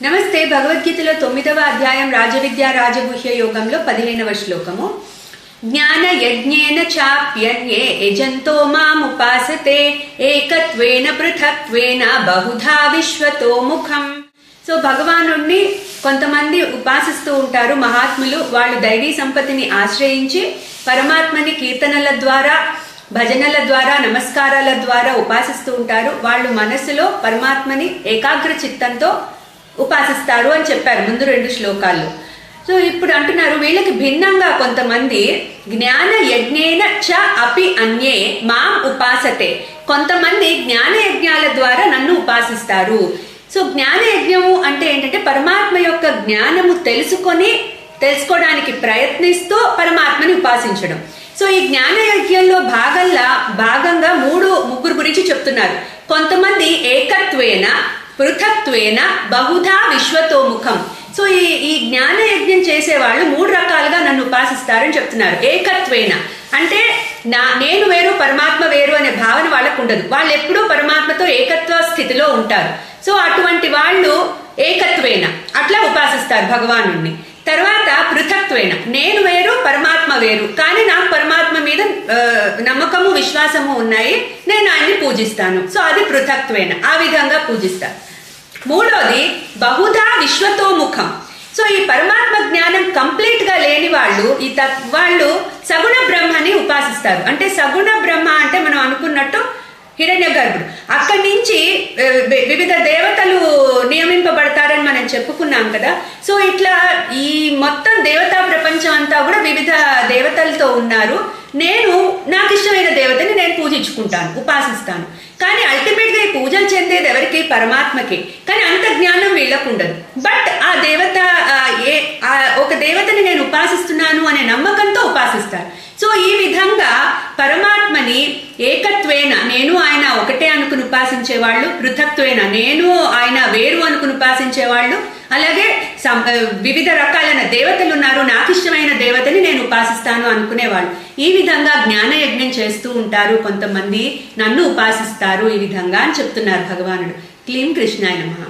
నమస్తే. భగవద్గీతలో 9వ అధ్యాయం రాజవిద్యా రాజగుహ్య యోగంలో 15వ శ్లోకము. జ్ఞాన యజ్ఞేన చాప్యన్యే యజంతో మాముపాసతే ఏకత్వేన పృథక్త్వేన బహుధా విశ్వతో ముఖం. సో భగవానుణ్ణి కొంతమంది ఉపాసిస్తూ ఉంటారు మహాత్ములు. వాళ్ళు దైవీ సంపత్తిని ఆశ్రయించి పరమాత్మని కీర్తనల ద్వారా, భజనల ద్వారా, నమస్కారాల ద్వారా ఉపాసిస్తూ ఉంటారు. వాళ్ళు మనసులో పరమాత్మని ఏకాగ్ర చిత్తంతో ఉపాసిస్తారు అని చెప్పారు ముందు 2 శ్లోకాల్లో. సో ఇప్పుడు అంటున్నారు వీళ్ళకి భిన్నంగా కొంతమంది జ్ఞాన యజ్ఞేన చ అపి అన్యే మాం ఉపాసతే. కొంతమంది జ్ఞాన యజ్ఞాల ద్వారా నన్ను ఉపాసిస్తారు. సో జ్ఞాన యజ్ఞము అంటే ఏంటంటే పరమాత్మ యొక్క జ్ఞానము తెలుసుకోవడానికి ప్రయత్నిస్తూ పరమాత్మని ఉపాసించడం. సో ఈ జ్ఞాన యజ్ఞంలో భాగంగా ముగ్గురు గురించి చెప్తున్నారు. కొంతమంది ఏకత్వేన పృథక్త్వేన బహుధా విశ్వతోముఖం. సో ఈ జ్ఞాన యజ్ఞం చేసేవాళ్ళు 3 రకాలుగా నన్ను ఉపాసిస్తారని చెప్తున్నారు. ఏకత్వేన అంటే నేను వేరు పరమాత్మ వేరు అనే భావన వాళ్ళకు ఉండదు. వాళ్ళు ఎప్పుడూ పరమాత్మతో ఏకత్వ స్థితిలో ఉంటారు. సో అటువంటి వాళ్ళు ఏకత్వేన అట్లా ఉపాసిస్తారు భగవానుణ్ణి. తర్వాత పృథక్త్వేన నేను వేరు పరమాత్మ వేరు, కానీ నాకు పరమాత్మ మీద నమ్మకము విశ్వాసము ఉన్నాయి, నేను ఆయన్ని పూజిస్తాను. సో అది పృథక్త్వేన, ఆ విధంగా పూజిస్తారు. మూడోది బహుధా విశ్వతోముఖం. సో ఈ పరమాత్మ జ్ఞానం కంప్లీట్ గా లేని వాళ్ళు సగుణ బ్రహ్మని ఉపాసిస్తారు. అంటే సగుణ బ్రహ్మ అంటే మనం అనుకున్నట్టు హిరణ్య గర్భుడు, అక్కడి నుంచి వివిధ దేవతలు నియమింపబడతారని మనం చెప్పుకున్నాం కదా. సో ఇట్లా ఈ మొత్తం దేవతా ప్రపంచం అంతా కూడా వివిధ దేవతలతో ఉన్నారు. నాకు ఇష్టమైన దేవతని నేను పూజించుకుంటాను, ఉపాసిస్తాను. కానీ అల్టిమేట్ గా ఈ పూజలు చెందేది ఎవరికి? పరమాత్మకి. కానీ అంత జ్ఞానం వీళ్ళకు ఉండదు. బట్ ఆ దేవత ఒక దేవతని నేను ఉపాసిస్తున్నాను అనే నమ్మకంతో ఉపాసిస్తారు. సో ఈ విధంగా పరమాత్మని ఏకత్వేన నేను ఆయన ఒకటే అనుకుని ఉపాసించేవాళ్ళు, పృథక్త్వేన నేను ఆయన వేరు అనుకుని ఉపాసించేవాళ్ళు, అలాగే వివిధ రకాలైన దేవతలు ఉన్నారు, నాకు ఇష్టమైన దేవతని నేను ఉపాసిస్తాను అనుకునేవాళ్ళు. ఈ విధంగా జ్ఞాన యజ్ఞం చేస్తూ ఉంటారు కొంతమంది, నన్ను ఉపాసిస్తారు ఈ విధంగా అని చెప్తున్నారు భగవానుడు. క్లీం కృష్ణాయ నమః.